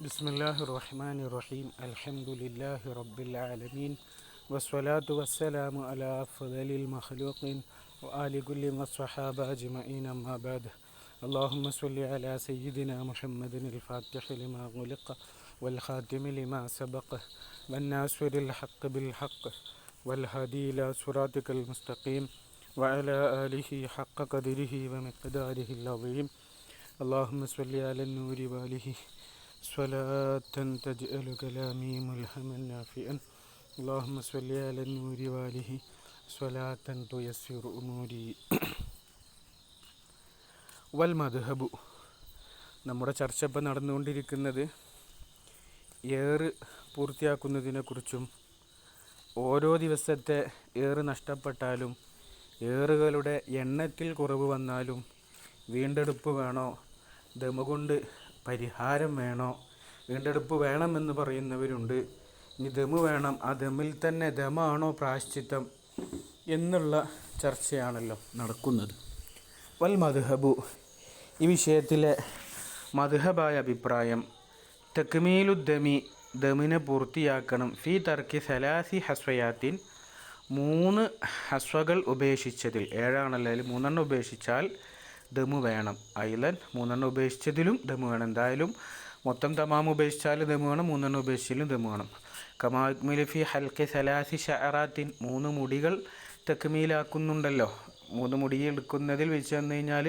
بسم الله الرحمن الرحيم الحمد لله رب العالمين والصلاة والسلام على أفضل المخلوقين وآل كل والصحابة أجمعين أما بعد اللهم صل على سيدنا محمد الفاتح لما غلق والخاتم لما سبق والناصر الحق بالحق والهادي إلى صراطك المستقيم وعلى آله حق قدره ومقداره العظيم اللهم صل على النور وآله صلاة تجعل كلامي ملهما نافعا اللهم صل على النور وآله صلاة تيسر أموري വൽമദ്ഹബു. നമ്മുടെ ചർച്ച ഇപ്പം നടന്നുകൊണ്ടിരിക്കുന്നത് ഏറ് പൂർത്തിയാക്കുന്നതിനെക്കുറിച്ചും ഓരോ ദിവസത്തെ ഏറ് നഷ്ടപ്പെട്ടാലും ഏറുകളുടെ എണ്ണത്തിൽ കുറവ് വന്നാലും വീണ്ടെടുപ്പ് വേണോ, ദമ കൊണ്ട് പരിഹാരം വേണോ, വീണ്ടെടുപ്പ് വേണമെന്ന് പറയുന്നവരുണ്ട്. ഇനി ദമ് വേണം, ആ ദമിൽ തന്നെ ദമാണോ പ്രായശ്ചിത്തം എന്നുള്ള ചർച്ചയാണല്ലോ നടക്കുന്നത്. വൽ മദ്ഹബു, ഈ വിഷയത്തിലെ മദ്ഹബായ അഭിപ്രായം തക്മീലുദ്ദമി, ദമിനെ പൂർത്തിയാക്കണം, ഫി തർക്കി സലാസി ഹസ്വയാത്തിൻ, 3 ഹസ്വകൾ ഉപേക്ഷിച്ചതിൽ, 7 ആണല്ലോ, അതിൽ 3 ഉപേക്ഷിച്ചാൽ ദമു വേണം. ഐലൻ 3 ഉപേക്ഷിച്ചതിലും ദമു വേണം. എന്തായാലും മൊത്തം തമാം ഉപേക്ഷിച്ചാൽ ദമു വേണം, 3 ഉപേക്ഷിച്ചാലും ദമു വേണം. കമാക്മിൽ ഫി ഹൽക്കി സലാസി ഷഅറാത്തിൻ, 3 മുടികൾ തക്മീലാക്കുന്നുണ്ടല്ലോ. 3 മുടി എടുക്കുന്നതിൽ വെച്ച് വന്നു കഴിഞ്ഞാൽ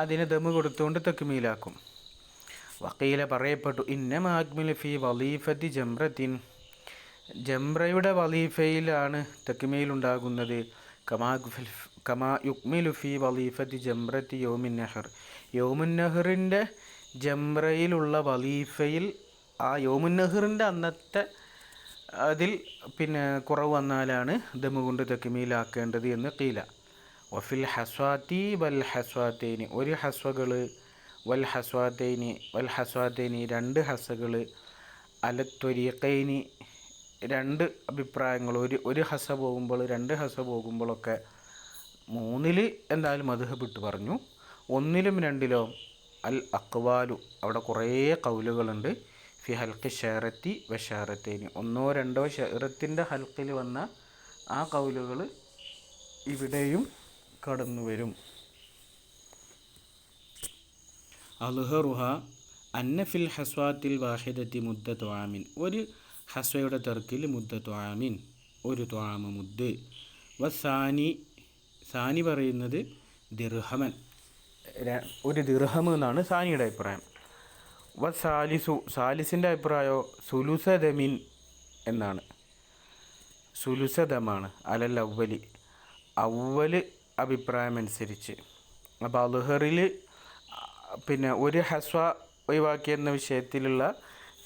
അതിന് ദമ് കൊടുത്തുകൊണ്ട് തക്മീലാക്കും. വക്കീല പറയപ്പെട്ടു, ഇന്നമാക്മിൽ ഫി വലീഫത്തി ജംറത്തിൻ, ജംറയുടെ വലീഫയിലാണ് തക്മീലുണ്ടാകുന്നത്. കമാ യുക്മിലു ഫി വലീഫത്തി ജംറത്തി യൗമിൻ നഹർ, യൗമുൻ നഹറിൻ്റെ ജംറയിലുള്ള വലീഫയിൽ ആ യൗമുൻ നഹറിൻ്റെ അന്നത്തെ അതിൽ കുറവ് വന്നാലാണ് ദമ് കൊണ്ട് തക്മീലാക്കേണ്ടത് എന്ന് ഖീല. വഫിൽ ഹസ്വാത്തി വൽ ഹസ്വാത്തൈനി, 1 ഹസ്വകൾ, വൽ ഹസ്വാത്തൈനി 2 ഹസ്വകൾ, അലത്വരീഖൈനി 2 അഭിപ്രായങ്ങൾ, ഒരു ഹസ പോകുമ്പോൾ 2 ഹസ പോകുമ്പോഴൊക്കെ 3-ൽ എന്തായാലും മദ്ഹബ് ഇട്ട് പറഞ്ഞു. 1-ലും 2-ലോ അൽ അക്വാലു, അവിടെ കുറേ കൗലുകളുണ്ട്. ഫി ഹൽക്കി ഷെറത്തി വ ഷെറത്തൈനി, 1 or 2 ഷെറത്തിൻ്റെ ഹൽക്കിൽ വന്ന ആ കൗലുകൾ ഇവിടെയും കടന്നു വരും. അൽഹറുഹ അന്ന ഫിൽ ഹസ്വാത്തിൽ വാഹിദത്തി മുദ്ദത്തു ആമിൻ, 1 ഹസ്വയുടെ തെർക്കിൽ മുദ്ദത്തു ആമിൻ, 1 ത്വാമ മുദ്ദ്. സാനി പറയുന്നത് ദിർഹമൻ, 1 ദിർഹം എന്നാണ് സാനിയുടെ അഭിപ്രായം. സാലിസിൻ്റെ അഭിപ്രായമോ സുലുസദമിൻ എന്നാണ്, സുലുസദമാണ് അലൽ അവ്വലി, അവ്വല് അഭിപ്രായമനുസരിച്ച്. അപ്പോൾ അൽഹറിൽ 1 ഹസ്വ ഒഴിവാക്കിയെന്ന വിഷയത്തിലുള്ള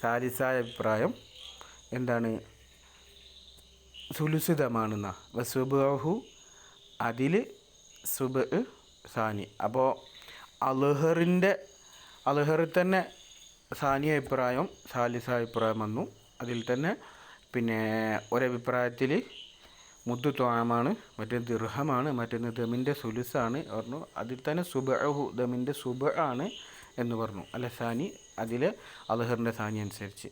സാലിസായ അഭിപ്രായം എന്താണ്, സുലുസിതമാണെന്ന. വസുബഹു, അതിൽ സുബ് സാനി. അപ്പോൾ അൽഹറിൽ തന്നെ സാനി അഭിപ്രായം സാലിസ അഭിപ്രായം വന്നു. അതിൽ തന്നെ ഒരഭിപ്രായത്തിൽ മുദ്ദു ത്വാമാണ്, മറ്റൊന്ന് ദിർഹമാണ്, മറ്റൊന്ന് ദമിൻ്റെ സുലുസാണ് പറഞ്ഞു. അതിൽ തന്നെ സുബഹു, ദമിൻ്റെ സുബ ആണ് എന്ന് പറഞ്ഞു. അല്ല സാനി, അതിൽ അൽഹറിൻ്റെ സാനി അനുസരിച്ച്.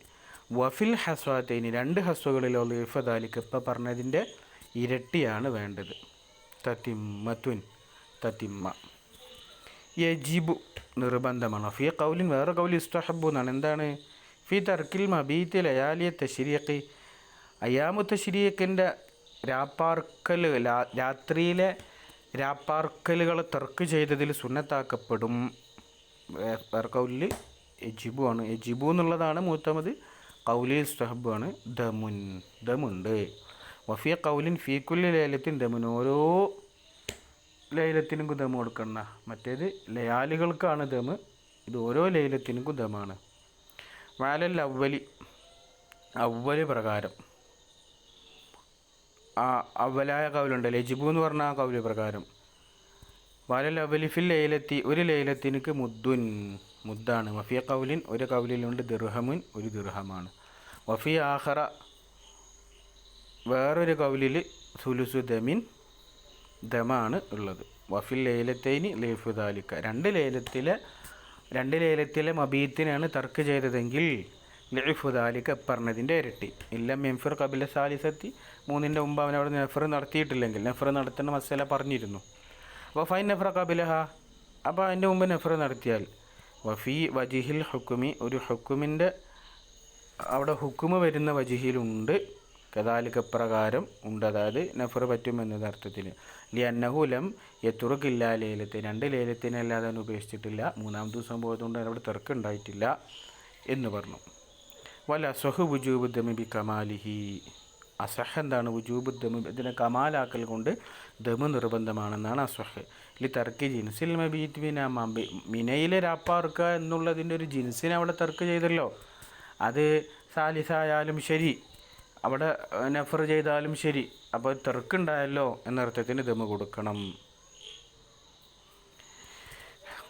വഫിൽ ഹസ്വാത്തൈനി, 2 ഹസ്വകളിലോ ലിഫദാലിക്ക്, ഇപ്പം പറഞ്ഞതിൻ്റെ ഇരട്ടിയാണ് വേണ്ടത്. തത്തിമ്മത്തുൻ, തത്തിമ്മ. യജിബു, നിർബന്ധമാണ്. ഫി കൗലിൻ, വേറെ കൗലി ഇസ്തഹബു എന്നാണ്. എന്താണ്? ഫി തർക്കിൽ മബീത്തി ലയാലിയ തശ്രീഖി, അയ്യാമു തശ്രീഖിൻ്റെ രാപ്പാർക്കൽ, രാത്രിയിലെ രാപ്പാർക്കലുകളെ തർക്ക് ചെയ്തതിൽ സുന്നത്താക്കപ്പെടും. വേറെ കൗലിൽ യജിബു ആണ്. യജിബു എന്നുള്ളതാണ് മൂത്തമത്. കൗലിൽ ഇസ്തഹബു ആണ്. ദമുണ്ട്. വഫിയ കൗലിൻ ഫീ കുല്ലി ലൈലത്തിൻ ദമുൻ, ഓരോ ലൈലത്തിനും ദമ് കൊടുക്കണ്ട. മറ്റേത് ലയാലികൾക്കാണ് ദമ്, ഇത് ഓരോ ലൈലത്തിനും ദമാണ്. വാലൽ അവ്വല് പ്രകാരം, ആ അവലായ കൗലുണ്ട് ലജിബു എന്ന് പറഞ്ഞ ആ കൗല് പ്രകാരം. വാലൽ അവലി ഫിൽ ലൈലത്തി, 1 ലൈലത്തിനക്ക് മുദ്ദാണ്. വഫിയ കൗലിൻ, 1 കൗലിലുണ്ട് ദിർഹമുൻ, 1 ദിർഹമാണ്. വഫി ആഖറ, വേറൊരു കൗലിൽ സുലുസു ദമിൻ, ദമാണ് ഉള്ളത്. വഫിൽ ലൈലത്തൈനി ലൈഫുദാലിക്ക, 2 ലൈലത്തിലെ മബീത്തിനാണ് തർക്ക് ചെയ്തതെങ്കിൽ ലിഫുദാലിക്ക് പറഞ്ഞതിൻ്റെ ഇരട്ടി. ഇല്ല മെൻഫിർ കബില സാലിസത്തി, മൂന്നിൻ്റെ മുമ്പ് അവൻ അവിടെ നെഫർ നടത്തിയിട്ടില്ലെങ്കിൽ, നെഫർ നടത്തേണ്ട മസല പറഞ്ഞിരുന്നു. അപ്പോൾ ഫൈൻ നെഫ്ര കബിലഹ, അപ്പോൾ അതിൻ്റെ മുമ്പ് നെഫർ നടത്തിയാൽ വഫി വജിഹിൽ ഹുക്കുമി, ഒരു ഹുക്കുമിൻ്റെ അവിടെ ഹുക്കുമ് വരുന്ന വജിഹിലുണ്ട്, കദാലിക പ്രകാരം ഉണ്ട്, അതായത് നെഫർ പറ്റുമെന്നത് അർത്ഥത്തിൽ. ലി അന്നഹുലം യത്തുറുക്കില്ല ലേലത്തെ, 2 ലേലത്തിനല്ലാതെ അവൻ ഉപേക്ഷിച്ചിട്ടില്ല, 3-ാമത്തെ ദിവസം പോയതുകൊണ്ട് അവിടെ തർക്കമുണ്ടായിട്ടില്ല എന്ന് പറഞ്ഞു. വല അസഹു വുജൂബുദ്ദമി ബി കമാലിഹി, അസഹ എന്താണ്? വുജൂബുദ്ദമി, ഇതിനെ കമാലാക്കൽ കൊണ്ട് ദമ് നിർബന്ധമാണെന്നാണ് അസഹ്. ലി തർക്കി ജിൻസിൽ മബീത് ബിന, മിനയിലെ രാപ്പാർക്കുക എന്നുള്ളതിൻ്റെ ഒരു ജിൻസിനെ അവിടെ തർക്ക് ചെയ്തല്ലോ. അത് സാലിസായാലും ശരി, അവിടെ നഫർ ചെയ്താലും ശരി, അപ്പോൾ തർക്കുണ്ടായല്ലോ എന്നർത്ഥത്തിന് ദമ് കൊടുക്കണം.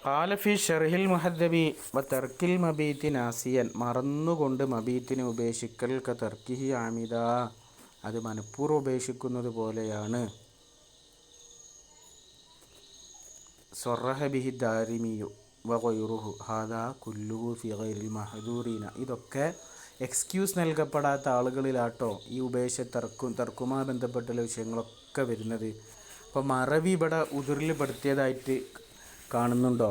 ഖാല ഫി ഷർഹിൽ മുഹദ്ദബി വ തർക്കിൽ മബീത്തി നാസിയൻ, മറന്നുകൊണ്ട് മബീത്തിനെ ഉപേക്ഷിക്കൽ ക തർക്കിഹി ആമിദ, അത് മനഃപൂർവ്വം ഉപേക്ഷിക്കുന്നത് പോലെയാണ്. സ്വറഹ ബിഹി ദാരിമിയു വ ഗൈറുഹു ഹാദാ കുല്ലുഹു ഫി ഗൈറിൽ മഹദൂറീന, ഇതൊക്കെ എക്സ്ക്യൂസ് നൽകപ്പെടാത്ത ആളുകളിലാട്ടോ ഈ തർക്കുമായി ബന്ധപ്പെട്ടുള്ള വിഷയങ്ങളൊക്കെ വരുന്നത്. അപ്പോൾ മറവി ഇവിടെ ഉദുറിൽ പെടുത്തിയതായിട്ട് കാണുന്നുണ്ടോ?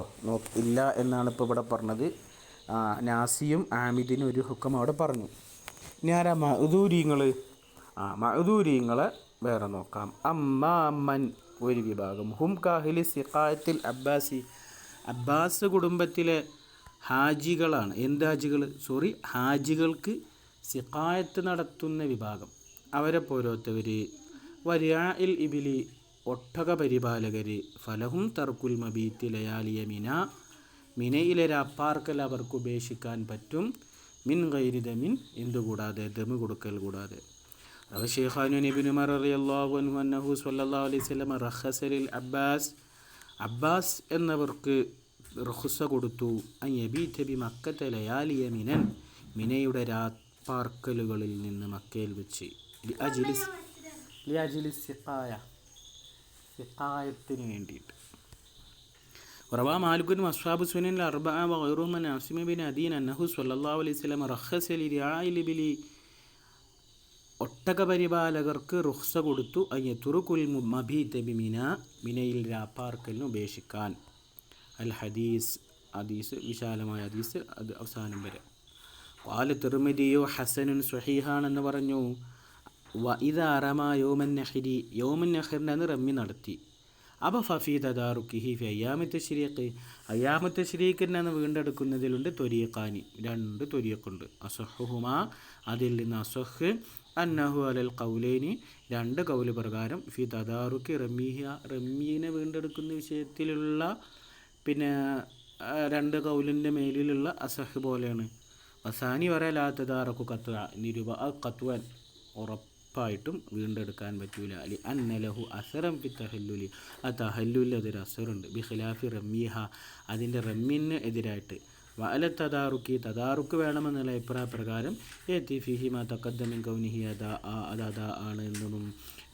ഇല്ല എന്നാണ് ഇപ്പോൾ ഇവിടെ പറഞ്ഞത്. നാസിയും ആമിദിനും ഒരു ഹുക്കം അവിടെ പറഞ്ഞു. ഇനി ആരാ മഅ്ദൂരീങ്ങൾ? മഅ്ദൂരീങ്ങളെ വേറെ നോക്കാം. അമ്മാമൻ, ഒരു വിഭാഗം, ഹും കാഹിലി സിഖായത്തിൽ അബ്ബാസി, അബ്ബാസ് കുടുംബത്തിലെ ഹാജികളാണ്. എന്ത് ഹാജികൾ? ഹാജികൾക്ക് സിഖായത്ത് നടത്തുന്ന വിഭാഗം, അവരെ പോരോത്തവർ. വരിയാഇൽ ഇബിലി, ഒട്ടക പരിപാലകർ. ഫലഹും തർക്കുൽ മബീത്തി ലയാലിയ മിന, മിനയിലെ രാപ്പാർക്കൽ അവർക്ക് ഉപേക്ഷിക്കാൻ പറ്റും. മിൻ ഗൈരി ദമിൻ, എന്തുകൂടാതെ? ദമ് കൊടുക്കൽ കൂടാതെ. അവ ഷെയ്ഖാനു ഇബ്നു ഉമർ റളിയല്ലാഹു അൻഹു അന്നഹു സ്വല്ലല്ലാഹു അലൈഹി വസല്ലം റഖസ ലിൽ അബ്ബാസ്, അബ്ബാസ് എന്നവർക്ക് റുഖ്സ കൊടുത്തു. അൻ യബീത ബി മക്കത ലയാലിയ മിനൻ, മിനയുടെ രാപ്പാർക്കലുകളിൽ നിന്ന് മക്കയിൽ വെച്ച്. ലിഅജ്ലി സിഖായത്തിന് വേണ്ടിയിട്ട്. റവാ മാലികുൻ അസ്ഹാബു സുനൻ അർബഅ വഗൈറുഹും അൻ ആസിം ബിൻ അദീൻ അന്നഹു സ്വല്ലല്ലാഹു അലൈഹി വസല്ലം റഖസ ലിരിആഇൽ ഇബ്ലി, ഒട്ടക പരിപാലകർക്ക് റുഖ്സ കൊടുത്തു. അയ്യതുറുകുൽ മബീത ബി മിന, മിനയിൽ രാപ്പാർക്കലിന് ഉപേക്ഷിക്കാൻ. അൽ ഹദീസ്, ഹദീസ് വിശാലമായ ഹദീസ്, അത് അവസാനം വരെ. ഖാല തിർമിദിയോ ഹസനുൻ സ്വഹീഹാണെന്ന് പറഞ്ഞു. വ ഇദാ റമ യൗമൻ നഹ്രി, യൗമുൻ നഹ്റിൻ്റെ അന്ന് റമ്മി നടത്തി. അപ്പോൾ ഫഫീ തദാറുക്കിഹി ഫി അയ്യാമി തശ്രീഖ്, അയ്യാമു തശ്രീഖിൻ്റെ അന്ന് വീണ്ടെടുക്കുന്നതിലുണ്ട് ത്വരീഖാനി, 2 ത്വരീഖുണ്ട്. അസഹുഹുമാ, അതിൽ നിന്ന് അസഹ്, അന്നഹു അലൽ ഖൗലൈനി, 2 കൗല് പ്രകാരം, ഫി തദാറുക്കി റമ്മിഹ, റമ്മീനെ വീണ്ടെടുക്കുന്ന വിഷയത്തിലുള്ള 2 കൗലിൻ്റെ മേലിലുള്ള അസഹ് പോലെയാണ്. വസാനി വരെ ലാ തദാറക്കു ഖത്വ, ഖത്വൻ ഉറപ്പായിട്ടും വീണ്ടെടുക്കാൻ പറ്റൂല. അലി അന്നലഹു അസറം ഫി തഹല്ലുലി, ആ തഹല്ലുലിൽ അതൊരു അസറുണ്ട്. ബി ഖിലാഫി റമ്മിഹ, അതിൻ്റെ റമ്മിന് എതിരായിട്ട്. വഅല തദാറുക്കി, തദാറുക്ക് വേണമെന്നുള്ള അഭിപ്രായ പ്രകാരം ഏത്തി ഫിഹി മാ തഖദ്ദമിൻ കൗനിഹി അദാ, അത് അദാ ആണ് എന്നതും.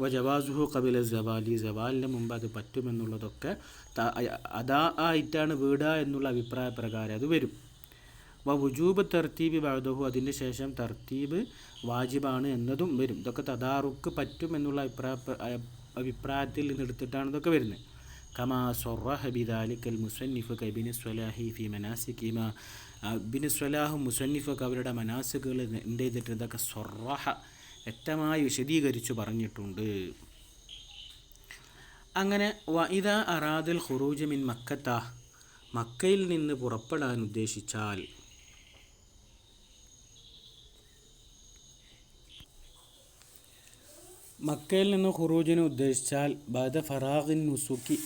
വജവാസുഹു ഖബില സവാലി, സവാലിന് മുമ്പ് അത് പറ്റുമെന്നുള്ളതൊക്കെ അദാ ആയിട്ടാണ് വീടുക എന്നുള്ള അഭിപ്രായ പ്രകാരം അത് വരും. വുജൂബ് തർത്തീബ് ബഅദഹു, അതിൻ്റെ ശേഷം തർത്തീബ് വാജിബാണ് എന്നതും വരും. ഇതൊക്കെ തദാറുക്ക് പറ്റും എന്നുള്ള അഭിപ്രായത്തിൽ നിന്നെടുത്തിട്ടാണ് ഇതൊക്കെ വരുന്നത്. കമാ സ്വറഹ ബിദാലിക്കൽ മുസന്നിഫ് കബിന് സ്വലാഹി ഫി മനാസിക്കിമ, ബിന് സ്വലാഹും മുസന്നിഫൊക്കെ അവരുടെ മനാസിക്കുകൾ എന്ത് ചെയ്തിട്ട് ഇതൊക്കെ സ്വറഹ വ്യക്തമായി വിശദീകരിച്ചു പറഞ്ഞിട്ടുണ്ട്. അങ്ങനെ വഇദ അറാദൽ ഖുറൂജ് മിൻ മക്കത്ത, മക്കയിൽ നിന്ന് പുറപ്പെടാൻ ഉദ്ദേശിച്ചാൽ, മക്കയിൽ നിന്ന് ഖുറൂജിന് ഉദ്ദേശിച്ചാൽ, ബഅദ ഫറാഖിൻ നുസുക്കി,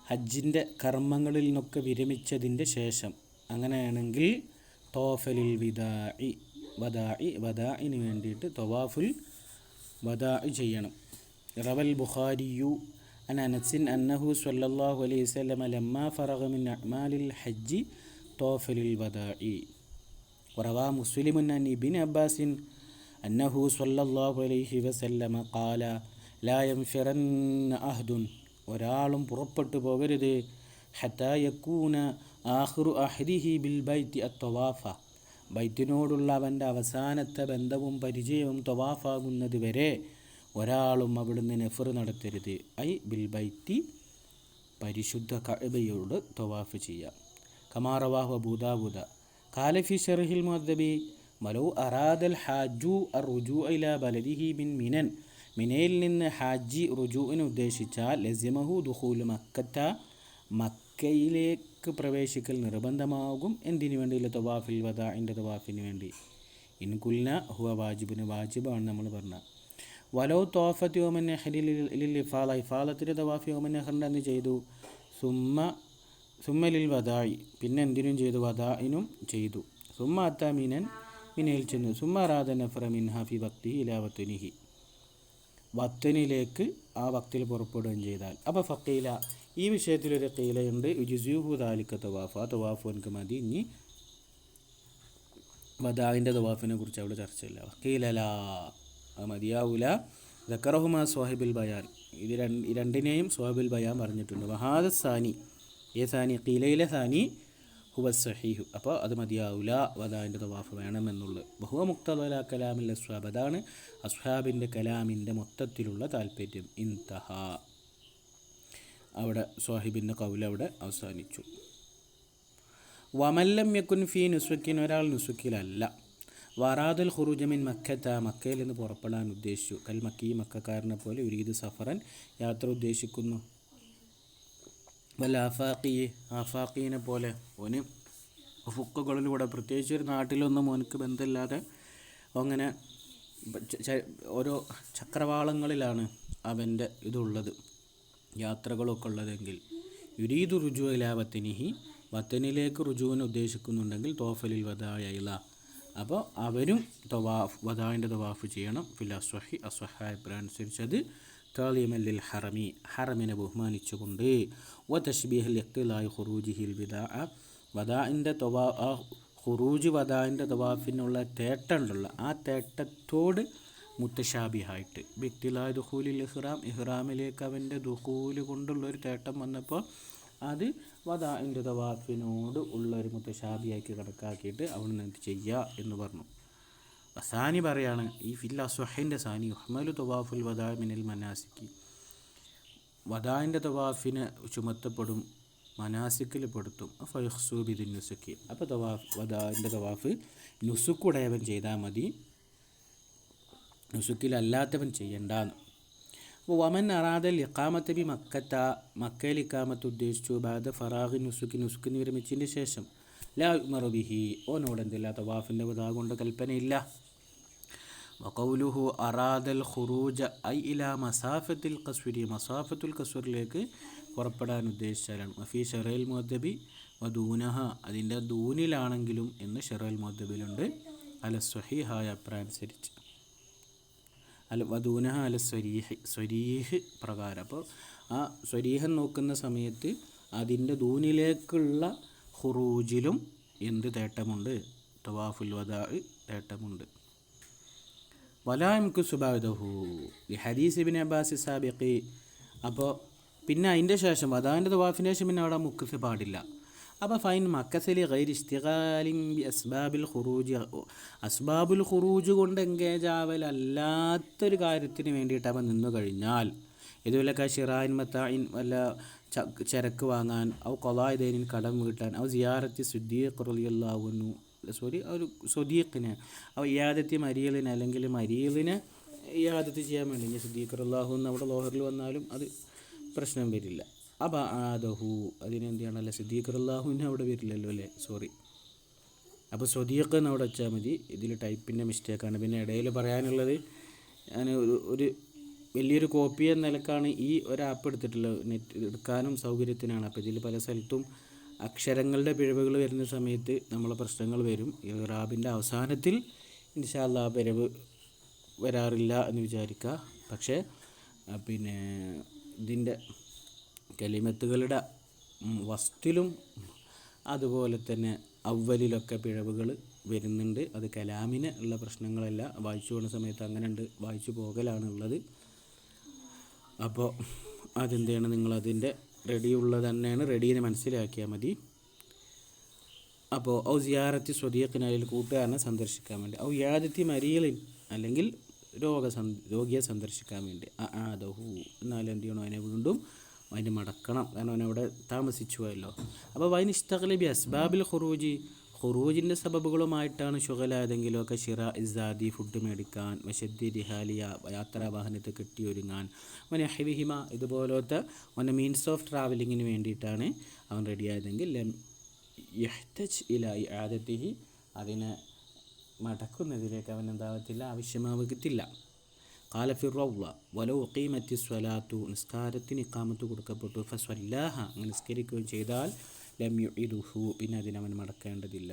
ഹജ്ജിൻ്റെ കർമ്മങ്ങളിൽ നിന്നൊക്കെ വിരമിച്ചതിൻ്റെ ശേഷം, അങ്ങനെയാണെങ്കിൽ തോഫലിൽ വിദാഇ, വദാഇന് വേണ്ടിയിട്ട് തവാഫുൽ വദാഇ ചെയ്യണം. റവൽ ബുഖാരിയു അൻ അനസിൻ അന്നഹു സ്വല്ലല്ലാഹു അലൈഹി വസല്ലം ലമ്മാ ഫറഗ മിൻ അഅ്മാലിൽ ഹജ്ജി തോഫലിൽ വദാഇ. വറവാ മുസ്ലിമുൻ അൻ ഇബ്നു അബ്ബാസിൻ അന്നഹു സ്വല്ലല്ലാഹു അലൈഹി വസല്ലം ഖാല ലാ യൻഫിറന്ന അഹ്ദുൻ, ഒരാളും പുറപ്പെട്ടു പോകരുത്, ഹത്താ യകൂന ആഖിറു അഹ്ദിഹി ബിൽ ബൈത്തി അത്തവാഫ, ബൈത്തിനോടുള്ള അവൻ്റെ അവസാനത്തെ ബന്ധവും പരിചയവും തവാഫാകുന്നത് വരെ ഒരാളും അവിടുന്ന് നെഫർ നടത്തരുത്. ഐ ബിൽ ബൈത്തി, പരിശുദ്ധ കഅബയോട് തവാഫ് ചെയ്യാം. കമാറവാഹു അബൂദാവൂദ കാലഫി ഷർഹിൽ മുഅദ്ദബി വലൗ അറാദൽ ഹാജു അർറുജൂഅ ഇലാ ബലദിഹി മിൻ മിനൻ, മിനയിൽ നിന്ന് ഹാജി റുജൂഇന് ഉദ്ദേശിച്ചാൽ ലസിമഹു ദുഖൂൽ മക്കത്ത, മക്കയിലേക്ക് പ്രവേശിക്കൽ നിർബന്ധമാകും. എന്തിനു വേണ്ടിയില്ല? തവാഫിൽ വദാഇൻ്റെ തവാഫിന് വേണ്ടി. ഇൻകുൽന ഹുവ വാജിബിന്, വാജിബാണ് നമ്മൾ പറഞ്ഞ. വലോ തോഫത്ത് യോമൻ നെഹ്റിൽ ഇഫാല, ഇഫാലത്തിൻ്റെ തവാഫ് യോമൻ നെഹ്റിൻ്റെ അന്ന് ചെയ്തു. സുമ്മലിൽ വദായി, പിന്നെ എന്തിനും ചെയ്തു? വദാഇനും ചെയ്തു. സുമ്മ അത്ത മിനൻ, മിനയിൽ ചെന്നു. സുമ്മ റാദ നഫ്ര മിൻഹ ഫി വക്തിഹി ഇലാ വത്നിഹി, വത്തനിലേക്ക് ആ വക്തിൽ പുറപ്പെടുകയും ചെയ്താൽ. അപ്പോൾ ഫക്കീല, ഈ വിഷയത്തിലൊരു കീലയുണ്ട്. യുജ്സിഹു ദാലിക തവാഫ്, ആ തവാഫ് എനിക്ക് മതി. ഇനി വദാഇൻ്റെ തവാഫിനെ കുറിച്ച് അവിടെ ചർച്ചയില്ല. വക്കീലല, അത് മതിയാവൂല. ദക്കറഹുമാ സ്വാഹിബുൽ ബയാൻ, ഇത് രണ്ടിനെയും സ്വാഹിബുൽ ബയാൻ പറഞ്ഞിട്ടുണ്ട്. വഹാദ സാനി, ഏ സാനി? കീലയിലെ സാനി ഹുവ സഹീഹു, അപ്പോൾ അത് മതിയാവൂല, വദാഇൻ്റെ തവാഫ് വേണമെന്നുള്ളത്. ബഹുവ മുക്തദല കലാമിൽ അസ്ഹാബ്, അതാണ് അസ്ഹാബിൻ്റെ കലാമിൻ്റെ മൊത്തത്തിലുള്ള താല്പര്യം. ഇൻതഹ, അവിടെ സ്വാഹിബിൻ്റെ കൗൽ അവിടെ അവസാനിച്ചു. വമല്ലം യക്കുൻ ഫീ നുസ്വക്കിൻ, ഒരാൾ നുസ്വക്കിലല്ല. വറാദുൽ ഖുറൂജ മിൻ മക്കത്ത, മക്കയിൽ നിന്ന് പുറപ്പെടാൻ ഉദ്ദേശിച്ചു. കൽ മക്കി, മക്കാരനെ പോലെ. യുരീദു സഫറൻ, യാത്ര ഉദ്ദേശിക്കുന്നു. വല്ല ആഫാഖി, ആഫാഖീനെ പോലെ. ഓന് ഫുക്കുകളിലൂടെ, പ്രത്യേകിച്ച് ഒരു നാട്ടിലൊന്നും ഓനക്ക് ബന്ധമില്ലാതെ അങ്ങനെ ഓരോ ചക്രവാളങ്ങളിലാണ് അവൻ്റെ ഇതുള്ളത്, യാത്രകളൊക്കെ ഉള്ളതെങ്കിൽ. യുരീദു റുജു ഇലാ വത്തനിഹി, വത്തനിലേക്ക് റുജുവിനെ ഉദ്ദേശിക്കുന്നുണ്ടെങ്കിൽ തോഫലിൽ വദാഇല, അപ്പോൾ അവരും തവാഫ്, വദാഇൻ്റെ തവാഫ് ചെയ്യണം. ഫിൽ അസ്വഹി, അസ്വഹായ അനുസരിച്ചത്. താലിമല്ലിൽ ഹറമി, ഹറമിനെ ബഹുമാനിച്ചുകൊണ്ട്. വ തഷ്ബീഹൽ ഇഖ്തിലായി ഖുറൂജിഹിൽ വിദാഅ, വദാഇൻ്റെ ഖുറൂജ്, വദാഇൻ്റെ തവാഫിനുള്ള തേട്ടമുള്ള ആ തേട്ടത്തോട് മുത്തശാബിഹായിട്ട്. ബിഖ്തിലായി ദുഖൂലിൽ ഇഹ്റാം, ഇഹ്റാമിലേക്ക് അവൻ്റെ ദുഖൂല് കൊണ്ടുള്ളൊരു തേട്ടം വന്നപ്പോൾ അത് വദാഇൻ്റെ തവാഫിനോട് ഉള്ളൊരു മുത്തശാബിയാക്കി കണക്കാക്കിയിട്ട് അവിടെ എന്ത് ചെയ്യുക എന്ന് പറഞ്ഞു. സാനി പറയാണ്, ഈ ഫിൽ അസ്വഹിൻ്റെ സാനി ഉഹ്മലു തവാഫുൽ വദാ മിനൽ മനാസിക്കി, വദാഇൻ്റെ തവാഫിന് ചുമത്തപ്പെടും, മനാസിക്കിൽ പെടുത്തും. ഫയഹ്സൂബിദ് നുസുക്കി, അപ്പോൾ തവാഫ്, വദാഇൻ്റെ തവാഫ് നുസുക്കുടയവൻ ചെയ്താൽ മതി, നുസുക്കിലല്ലാത്തവൻ ചെയ്യണ്ടാന്ന്. അപ്പോൾ വമൻ അറാദൽ ഇഖാമത്ത് ബി മക്കത്ത, മക്കയിൽ ഇഖാമത്ത് ഉദ്ദേശിച്ചു. ബാദ ഫറാഖി നുസുക്കി, നുസുക്കിന് വിരമിച്ചതിന് ശേഷം. ലാ യുമറു ബിഹി, ഓനോട് എന്തില്ല? തവാഫിൻ്റെ വദാ കൊണ്ട് കൽപ്പനയില്ല. വഖൗലുഹു അറാദൽ ഖുറൂജ ഐ ഇലാ മസാഫത്തുൽ ഖസ്വരി, മസാഫത്തുൽ ഖസ്വറിലേക്ക് പുറപ്പെടാൻ ഉദ്ദേശിച്ചാലാണ്. വഫീ ഷറയിൽ മുഅദ്ദബി വദൂനഹ, അതിൻ്റെ ദൂനിലാണെങ്കിലും എന്ന് ഷറയിൽ മുഅദ്ദബിലുണ്ട്. അല സ്വഹീഹായ അപ്രാനുസരിച്ച്. അൽ വദൂനഹ അല സ്വരീഹ്, സ്വരീഹ് പ്രകാരം. അപ്പോൾ ആ സ്വരീഹം നോക്കുന്ന സമയത്ത് അതിൻ്റെ ദൂനിലേക്കുള്ള ഖുറൂജിലും എന്ത് തേട്ടമുണ്ട്? തവാഫുൽ വദാ തേട്ടമുണ്ട്. വലാംകു സുബാദഹു ഹദീസ് ഇബ്നു അബ്ബാസ് സാബിഖി, അപ്പോൾ പിന്നെ അതിൻ്റെ ശേഷം വദാഇൻ്റെ തവാഫിന് ശേഷം പിന്നെ അവിടെ മുക്കസ് പാടില്ല. അപ്പോൾ ഫൈൻ മക്കസലി ഗൈർ ഇസ്തിഗാലിൻ ബി അസ്ബാബിൽ ഖുറൂജ്, അസ്ബാബുൽ ഖുറൂജ് കൊണ്ട് എൻഗേജ് ആവലല്ലാത്തൊരു കാര്യത്തിന് വേണ്ടിയിട്ട് അവൻ നിന്നു കഴിഞ്ഞാൽ, ഇതുപോലെ ഷിറായിൻ മത്തായിൻ, വല്ല ചരക്ക് വാങ്ങാൻ, ഔ ഖളാഇദൈനിൻ കടം വീട്ടാൻ, ഔ സിയാറത്തി സുദ്ദീഖ് റളിയല്ലാഹു അൻഹു, ഒരു സുദീഖിനെ, ഔ ഇയാദത്തി മരീലിന്, അല്ലെങ്കിൽ മരീലിനെ ഇയാദത്ത് ചെയ്യാൻ വേണ്ടി സുദ്ദീഖ് റളിയല്ലാഹു അൻഹു അവിടെ ലോഹറിൽ വന്നാലും അത് പ്രശ്നം വരില്ല. അപ്പോൾ ആദഹു, അതിനെന്ത് ചെയ്യണമല്ലോ? സിദ്ദീഖ് റളിയല്ലാഹുവിന് അവിടെ വരില്ലല്ലോ അല്ലേ, സോറി. അപ്പോൾ സ്വദീഖ് എന്ന് അവിടെ വെച്ചാൽ മതി. ഇതിൽ ടൈപ്പിൻ്റെ മിസ്റ്റേക്കാണ്. പിന്നെ ഇടയിൽ പറയാനുള്ളത്, ഞാൻ ഒരു വലിയൊരു കോപ്പി എന്ന നിലക്കാണ് ഈ ഒരു ആപ്പ് എടുത്തിട്ടുള്ളത്. നെറ്റ് എടുക്കാനും സൗകര്യത്തിനാണ്. അപ്പോൾ ഇതിൽ പല സ്ഥലത്തും അക്ഷരങ്ങളുടെ പിഴവുകൾ വരുന്ന സമയത്ത് നമ്മളെ പ്രശ്നങ്ങൾ വരും. ഇറാബിൻ്റെ അവസാനത്തിൽ ഇൻഷാ അല്ലാഹ് പിഴവ് വരാറില്ല എന്ന് വിചാരിക്കുക. പക്ഷേ പിന്നെ ഇതിൻ്റെ കലിമത്തുകളുടെ വസ്തിലും അതുപോലെ തന്നെ അവലിലൊക്കെ പിഴവുകൾ വരുന്നുണ്ട്. അത് കലാമിന് ഉള്ള പ്രശ്നങ്ങളല്ല, വായിച്ചു പോകുന്ന സമയത്ത് അങ്ങനെ ഉണ്ട്, വായിച്ചു പോകലാണ് ഉള്ളത്. അപ്പോൾ അതെന്താണ്, നിങ്ങളതിൻ്റെ റെഡിയുള്ളത് തന്നെയാണ്, റെഡീനെ മനസ്സിലാക്കിയാൽ മതി. അപ്പോൾ ഔ സിയാറത്തി സ്വദീഖിന് അല്ലെങ്കിൽ കൂട്ടുകാരനെ സന്ദർശിക്കാൻ വേണ്ടി ഔ യാദത്തി മരീലിൻ അല്ലെങ്കിൽ രോഗിയെ സന്ദർശിക്കാൻ വേണ്ടി ആദഹു എന്നാലും എന്ത് ചെയ്യണം, അതിനെ വീണ്ടും അതിന് മടക്കണം, കാരണം അവനവിടെ താമസിച്ചു പോയല്ലോ. അപ്പോൾ വൈൻ ഇസ്തഖ്ലബി അസ്ബാബിൽ ഖുറൂജിൻ്റെ സബബുകളുമായിട്ടാണ് ഷുഗലായതെങ്കിലോ ഒക്കെ ഷിറ ഇസാദി ഫുഡ് മേടിക്കാൻ, വശദ്ദി റിഹാലിയ യാത്രാവാഹനത്തെ കെട്ടിയൊരുങ്ങാൻ, വനഹവിഹിമ ഇതുപോലത്തെ മീൻസ് ഓഫ് ട്രാവലിങ്ങിന് വേണ്ടിയിട്ടാണ് അവൻ റെഡിയായതെങ്കിൽ ലം യഹ്തജ് ഇല ഇആദതിഹി അതിനെ മടക്കുന്നതിലേക്ക് അവൻ എന്താവത്തില്ല, ആവശ്യമാവത്തില്ല. ഖാല ഫി റൗള വലൗ ഖീമത്തി സ്വലാത്തു നിസ്കാരത്തിന് ഇഖാമത്ത് കൊടുക്കപ്പെട്ടു ഫസ്വല്ലാഹ നിസ്കരിക്കുകയും ചെയ്താൽ ലം യുഇദുഹു പിന്നെ അതിനവൻ മടക്കേണ്ടതില്ല.